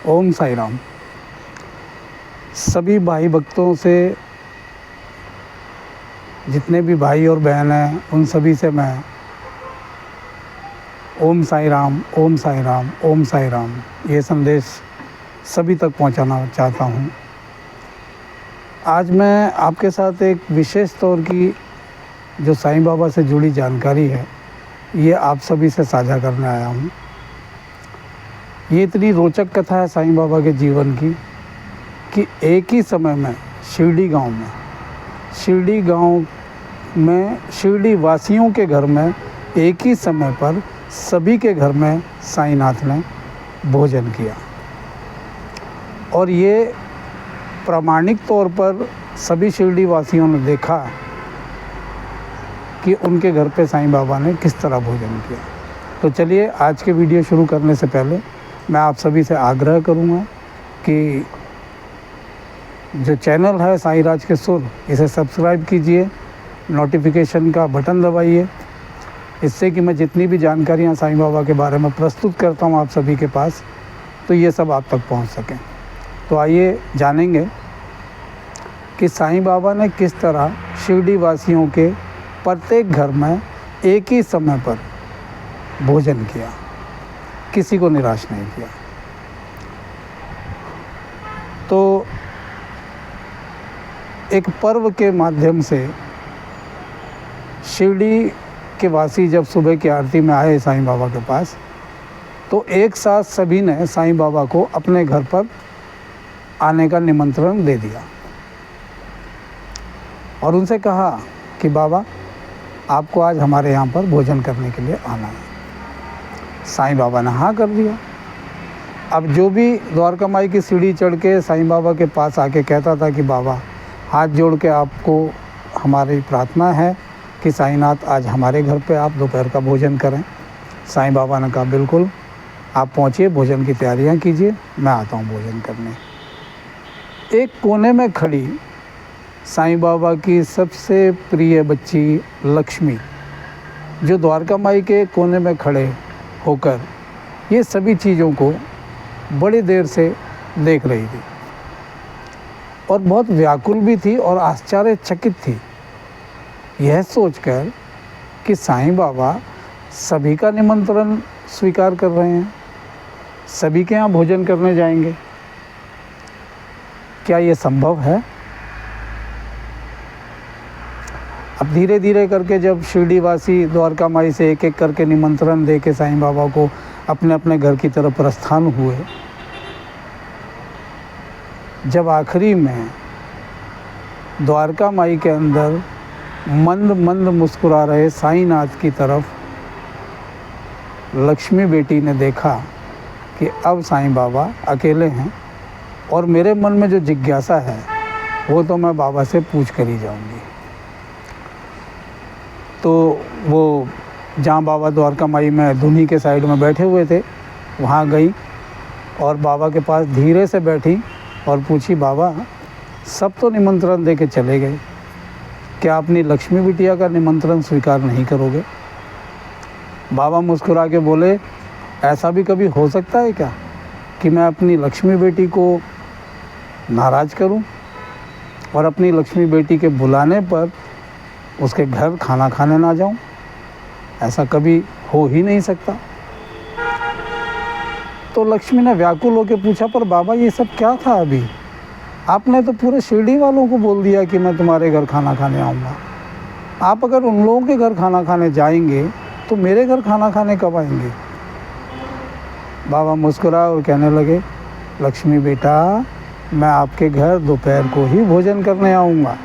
ओम साई राम। सभी भाई भक्तों से, जितने भी भाई और बहन हैं, उन सभी से मैं ओम साई राम, ओम साई राम, ओम साई राम ये संदेश सभी तक पहुंचाना चाहता हूं। आज मैं आपके साथ एक विशेष तौर की जो साईं बाबा से जुड़ी जानकारी है, ये आप सभी से साझा करने आया हूं। ये इतनी रोचक कथा है साईं बाबा के जीवन की कि एक ही समय में शिरडी गांव में शिरडी वासियों के घर में एक ही समय पर सभी के घर में साईंनाथ ने भोजन किया। और ये प्रामाणिक तौर पर सभी शिरडी वासियों ने देखा कि उनके घर पे साईं बाबा ने किस तरह भोजन किया। तो चलिए, आज के वीडियो शुरू करने से पहले मैं आप सभी से आग्रह करूंगा कि जो चैनल है साईं राज के सुर, इसे सब्सक्राइब कीजिए, नोटिफिकेशन का बटन दबाइए, इससे कि मैं जितनी भी जानकारियाँ साईं बाबा के बारे में प्रस्तुत करता हूँ आप सभी के पास, तो ये सब आप तक पहुँच सकें। तो आइए जानेंगे कि साईं बाबा ने किस तरह शिरडी वासियों के प्रत्येक घर में एक ही समय पर भोजन किया, किसी को निराश नहीं किया। तो एक पर्व के माध्यम से शिरडी के वासी जब सुबह की आरती में आए साईं बाबा के पास, तो एक साथ सभी ने साईं बाबा को अपने घर पर आने का निमंत्रण दे दिया और उनसे कहा कि बाबा, आपको आज हमारे यहाँ पर भोजन करने के लिए आना है। साईं बाबा ने हाँ कर दिया। अब जो भी द्वारका माई की सीढ़ी चढ़ के साईं बाबा के पास आके कहता था कि बाबा, हाथ जोड़ के आपको हमारी प्रार्थना है कि साईंनाथ आज हमारे घर पे आप दोपहर का भोजन करें। साईं बाबा ने कहा बिल्कुल, आप पहुँचिए, भोजन की तैयारियाँ कीजिए, मैं आता हूँ भोजन करने। एक कोने में खड़ी साईं बाबा की सबसे प्रिय बच्ची लक्ष्मी, जो द्वारका माई के कोने में खड़े होकर ये सभी चीज़ों को बड़ी देर से देख रही थी और बहुत व्याकुल भी थी और आश्चर्यचकित थी, यह सोचकर कि साईं बाबा सभी का निमंत्रण स्वीकार कर रहे हैं, सभी के यहाँ भोजन करने जाएंगे। क्या ये संभव है? अब धीरे धीरे करके जब शिरडी वासी द्वारका माई से एक एक करके निमंत्रण दे के साईं बाबा को अपने अपने घर की तरफ प्रस्थान हुए, जब आखिरी में द्वारका माई के अंदर मंद मंद मुस्कुरा रहे साईंनाथ की तरफ लक्ष्मी बेटी ने देखा कि अब साईं बाबा अकेले हैं और मेरे मन में जो जिज्ञासा है वो तो मैं बाबा से पूछ कर ही जाऊंगी। तो वो जहाँ बाबा द्वारका माई में धुनी के साइड में बैठे हुए थे, वहाँ गई और बाबा के पास धीरे से बैठी और पूछी, बाबा, सब तो निमंत्रण दे के चले गए, क्या अपनी लक्ष्मी बिटिया का निमंत्रण स्वीकार नहीं करोगे? बाबा मुस्कुरा के बोले, ऐसा भी कभी हो सकता है क्या कि मैं अपनी लक्ष्मी बेटी को नाराज़ करूं और अपनी लक्ष्मी बेटी के बुलाने पर उसके घर खाना खाने ना जाऊं? ऐसा कभी हो ही नहीं सकता। तो लक्ष्मी ने व्याकुल होकर पूछा, पर बाबा, ये सब क्या था? अभी आपने तो पूरे शिरडी वालों को बोल दिया कि मैं तुम्हारे घर खाना खाने आऊँगा। आप अगर उन लोगों के घर खाना खाने जाएंगे तो मेरे घर खाना खाने कब आएंगे? बाबा मुस्कुरा और कहने लगे, लक्ष्मी बेटा, मैं आपके घर दोपहर को ही भोजन करने आऊँगा।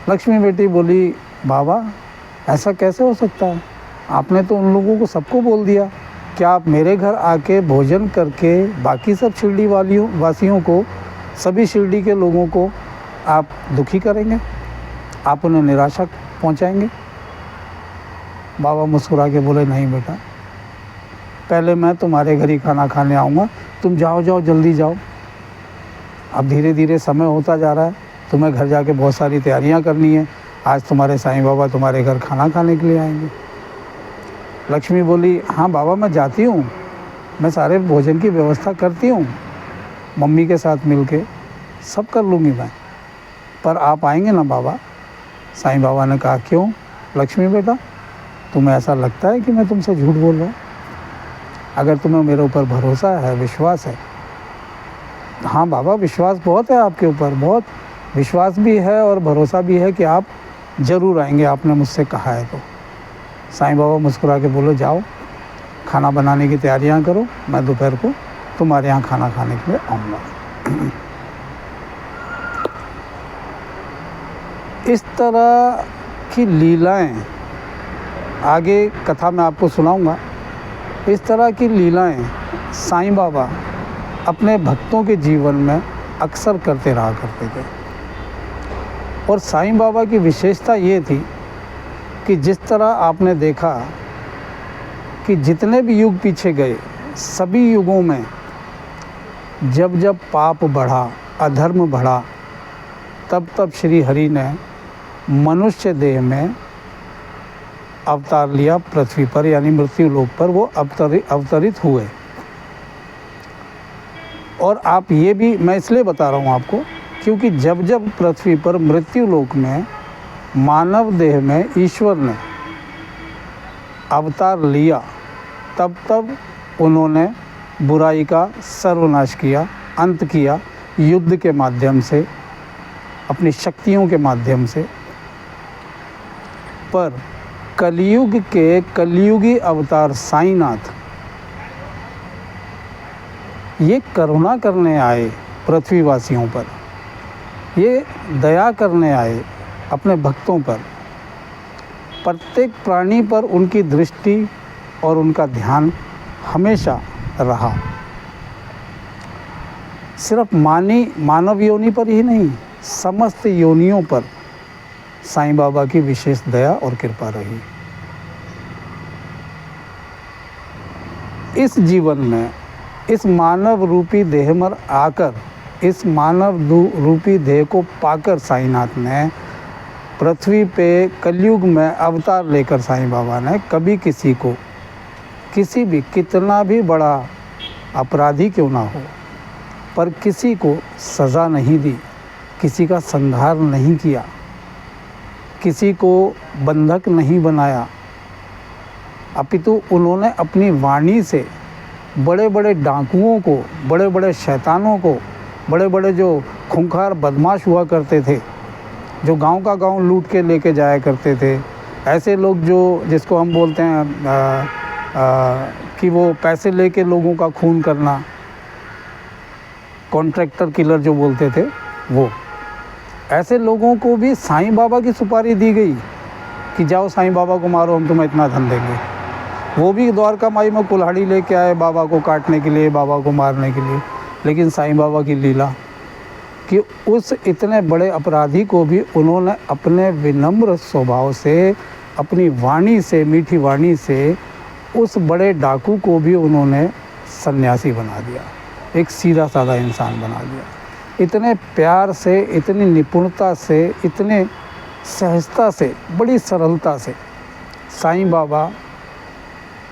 लक्ष्मी बेटी बोली, बाबा, ऐसा कैसे हो सकता है? आपने तो उन लोगों को सबको बोल दिया, क्या आप मेरे घर आके भोजन करके बाकी सब शिरडी वासियों को, सभी शिरडी के लोगों को आप दुखी करेंगे, आप उन्हें निराशा पहुंचाएंगे? बाबा मुस्कुरा के बोले, नहीं बेटा, पहले मैं तुम्हारे घर ही खाना खाने आऊँगा, तुम जाओ जल्दी जाओ। अब धीरे धीरे समय होता जा रहा है, तुम्हें घर जाके बहुत सारी तैयारियां करनी है, आज तुम्हारे साईं बाबा तुम्हारे घर खाना खाने के लिए आएंगे। लक्ष्मी बोली, हाँ बाबा, मैं जाती हूँ, मैं सारे भोजन की व्यवस्था करती हूँ, मम्मी के साथ मिलके सब कर लूँगी मैं, पर आप आएंगे ना बाबा? साईं बाबा ने कहा, क्यों लक्ष्मी बेटा, तुम्हें ऐसा लगता है कि मैं तुमसे झूठ बोल रहा हूँ? अगर तुम्हें मेरे ऊपर भरोसा है, विश्वास है। हाँ बाबा, विश्वास बहुत है आपके ऊपर, बहुत विश्वास भी है और भरोसा भी है कि आप ज़रूर आएंगे, आपने मुझसे कहा है तो। साईं बाबा मुस्कुरा के बोले, जाओ खाना बनाने की तैयारियां करो, मैं दोपहर को तुम्हारे यहाँ खाना खाने के लिए आऊँगा। इस तरह की लीलाएं आगे कथा में आपको सुनाऊंगा। इस तरह की लीलाएं साईं बाबा अपने भक्तों के जीवन में अक्सर करते रहा करते थे। और साईं बाबा की विशेषता ये थी कि जिस तरह आपने देखा कि जितने भी युग पीछे गए, सभी युगों में जब जब पाप बढ़ा, अधर्म बढ़ा, तब तब श्री हरि ने मनुष्य देह में अवतार लिया पृथ्वी पर, यानी मृत्यु लोक पर वो अवतरित हुए। और आप ये भी, मैं इसलिए बता रहा हूँ आपको, क्योंकि जब जब पृथ्वी पर मृत्यु लोक में मानव देह में ईश्वर ने अवतार लिया, तब तब उन्होंने बुराई का सर्वनाश किया, अंत किया, युद्ध के माध्यम से, अपनी शक्तियों के माध्यम से। पर कलयुग के कलयुगी अवतार साईंनाथ ये करुणा करने आए पृथ्वीवासियों पर, ये दया करने आए अपने भक्तों पर। प्रत्येक प्राणी पर उनकी दृष्टि और उनका ध्यान हमेशा रहा। सिर्फ मानव योनि पर ही नहीं, समस्त योनियों पर साईं बाबा की विशेष दया और कृपा रही। इस जीवन में इस मानव रूपी देह में आकर, इस मानव रूपी देह को पाकर साईंनाथ ने पृथ्वी पे कलयुग में अवतार लेकर साईं बाबा ने कभी किसी को, किसी भी, कितना भी बड़ा अपराधी क्यों ना हो, पर किसी को सज़ा नहीं दी, किसी का संहार नहीं किया, किसी को बंधक नहीं बनाया, अपितु उन्होंने अपनी वाणी से बड़े बड़े डाकुओं को, बड़े बड़े शैतानों को, बड़े बड़े जो खूंखार बदमाश हुआ करते थे, जो गांव का गांव लूट के लेके जाया करते थे, ऐसे लोग जो, जिसको हम बोलते हैं कि वो पैसे लेके लोगों का खून करना, कॉन्ट्रैक्टर किलर जो बोलते थे, वो ऐसे लोगों को भी साईं बाबा की सुपारी दी गई कि जाओ साईं बाबा को मारो, हम तुम्हें इतना धन देंगे। वो भी द्वारका माई में कुल्हाड़ी लेके आए बाबा को काटने के लिए, बाबा को मारने के लिए। लेकिन साईं बाबा की लीला कि उस इतने बड़े अपराधी को भी उन्होंने अपने विनम्र स्वभाव से, अपनी वाणी से, मीठी वाणी से, उस बड़े डाकू को भी उन्होंने सन्यासी बना दिया, एक सीधा साधा इंसान बना दिया। इतने प्यार से, इतनी निपुणता से, इतने सहजता से, बड़ी सरलता से साईं बाबा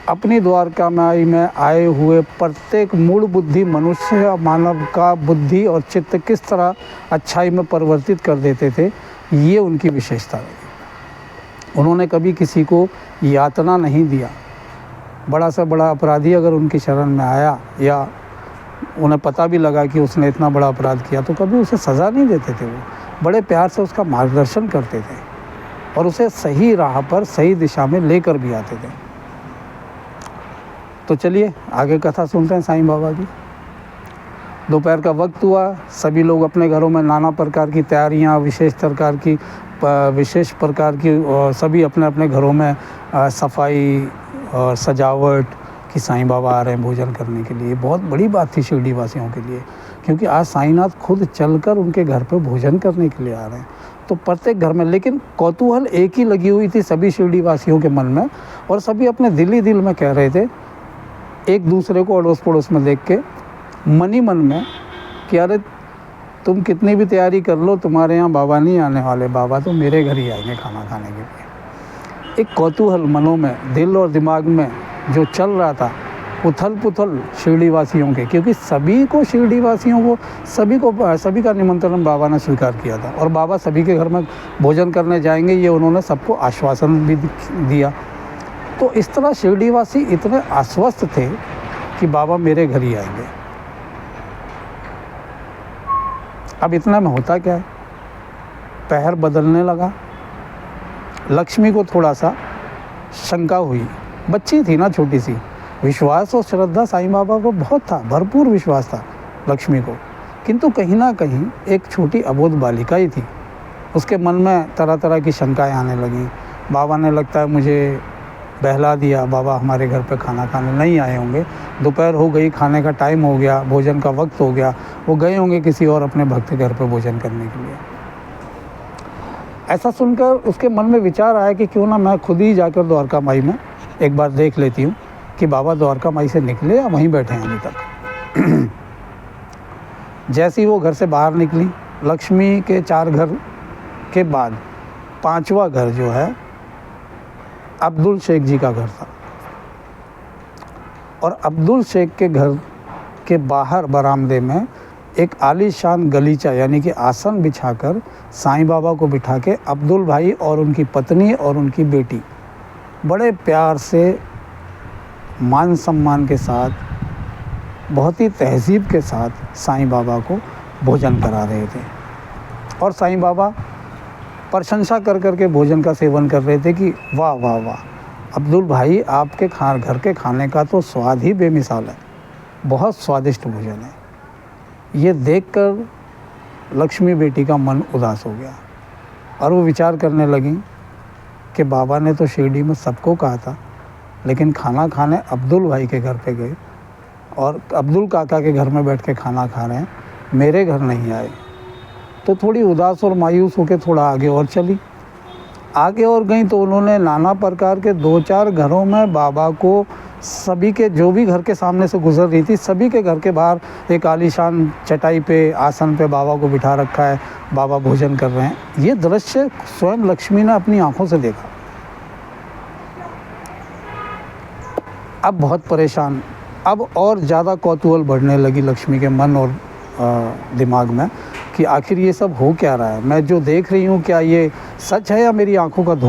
अपनी द्वारका माई में आए हुए प्रत्येक मूल बुद्धि मनुष्य या मानव का बुद्धि और चित्त किस तरह अच्छाई में परिवर्तित कर देते थे, ये उनकी विशेषता रही। उन्होंने कभी किसी को यातना नहीं दिया। बड़ा से बड़ा अपराधी अगर उनकी शरण में आया या उन्हें पता भी लगा कि उसने इतना बड़ा अपराध किया, तो कभी उसे सज़ा नहीं देते थे। वो बड़े प्यार से उसका मार्गदर्शन करते थे और उसे सही राह पर, सही दिशा में लेकर भी आते थे। तो चलिए आगे कथा सुनते हैं साईं बाबा की। दोपहर का वक्त हुआ, सभी लोग अपने घरों में नाना प्रकार की तैयारियां, विशेष प्रकार की, और सभी अपने अपने घरों में सफाई और सजावट कि साईं बाबा आ रहे हैं भोजन करने के लिए। बहुत बड़ी बात थी शिरडी वासियों के लिए, क्योंकि आज साईंनाथ खुद चलकर उनके घर पर भोजन करने के लिए आ रहे हैं। तो प्रत्येक घर में, लेकिन कौतूहल एक ही लगी हुई थी सभी शिरडी वासियों के मन में, और सभी अपने दिल ही दिल में कह रहे थे, एक दूसरे को अड़ोस पड़ोस में देख के, मन ही मन में कि अरे तुम कितनी भी तैयारी कर लो, तुम्हारे यहाँ बाबा नहीं आने वाले, बाबा तो मेरे घर ही आएंगे खाना खाने के लिए। एक कौतूहल मनों में, दिल और दिमाग में जो चल रहा था, उथल पुथल शिरडी वासियों के, क्योंकि सभी को शिरडी वासियों को सभी का निमंत्रण बाबा ने स्वीकार किया था और बाबा सभी के घर में भोजन करने जाएंगे, ये उन्होंने सबको आश्वासन भी दिया। तो इस तरह शिरडी वासी इतने आश्वस्त थे कि बाबा मेरे घर ही आएंगे। अब इतना में होता क्या है, पहर बदलने लगा। लक्ष्मी को थोड़ा सा शंका हुई, बच्ची थी ना छोटी सी, विश्वास और श्रद्धा साईं बाबा को बहुत था, भरपूर विश्वास था लक्ष्मी को, किंतु कहीं ना कहीं एक छोटी अबोध बालिका ही थी। उसके मन में तरह तरह की शंकाएं आने लगीं। बाबा ने लगता है मुझे बहला दिया, बाबा हमारे घर पे खाना खाने नहीं आए होंगे, दोपहर हो गई, खाने का टाइम हो गया, भोजन का वक्त हो गया, वो गए होंगे किसी और अपने भक्त के घर पे भोजन करने के लिए। ऐसा सुनकर उसके मन में विचार आया कि क्यों ना मैं खुद ही जाकर द्वारका माई में एक बार देख लेती हूँ कि बाबा द्वारका माई से निकले या वहीं बैठे हैं अभी तक। जैसे ही वो घर से बाहर निकली, लक्ष्मी के 4 घर के बाद 5वां घर जो है अब्दुल शेख जी का घर था, और अब्दुल शेख के घर के बाहर बरामदे में एक आलीशान गलीचा यानी कि आसन बिछाकर साईं बाबा को बिठा के अब्दुल भाई और उनकी पत्नी और उनकी बेटी बड़े प्यार से, मान सम्मान के साथ, बहुत ही तहज़ीब के साथ साईं बाबा को भोजन करा रहे थे। और साईं बाबा प्रशंसा कर कर के भोजन का सेवन कर रहे थे कि वाह वाह वाह, अब्दुल भाई आपके घर के खाने का तो स्वाद ही बेमिसाल है, बहुत स्वादिष्ट भोजन है। ये देखकर लक्ष्मी बेटी का मन उदास हो गया और वो विचार करने लगी कि बाबा ने तो शिरडी में सबको कहा था, लेकिन खाना खाने अब्दुल भाई के घर पे गए और अब्दुल काका के घर में बैठ के खाना खा रहे हैं, मेरे घर नहीं आए। तो थोड़ी उदास और मायूस होकर थोड़ा आगे और चली। आगे और गई तो उन्होंने नाना प्रकार के 2-4 घरों में बाबा को, सभी के जो भी घर के सामने से गुजर रही थी, सभी के घर के बाहर एक आलीशान चटाई पे, आसन पे बाबा को बिठा रखा है, बाबा भोजन कर रहे हैं। ये दृश्य स्वयं लक्ष्मी ने अपनी आंखों से देखा। अब बहुत परेशान, अब और ज़्यादा कौतूहल बढ़ने लगी लक्ष्मी के मन और दिमाग में कि आखिर ये सब हो क्या रहा है, मैं जो देख रही हूँ क्या ये सच है या मेरी आंखों का धोखा।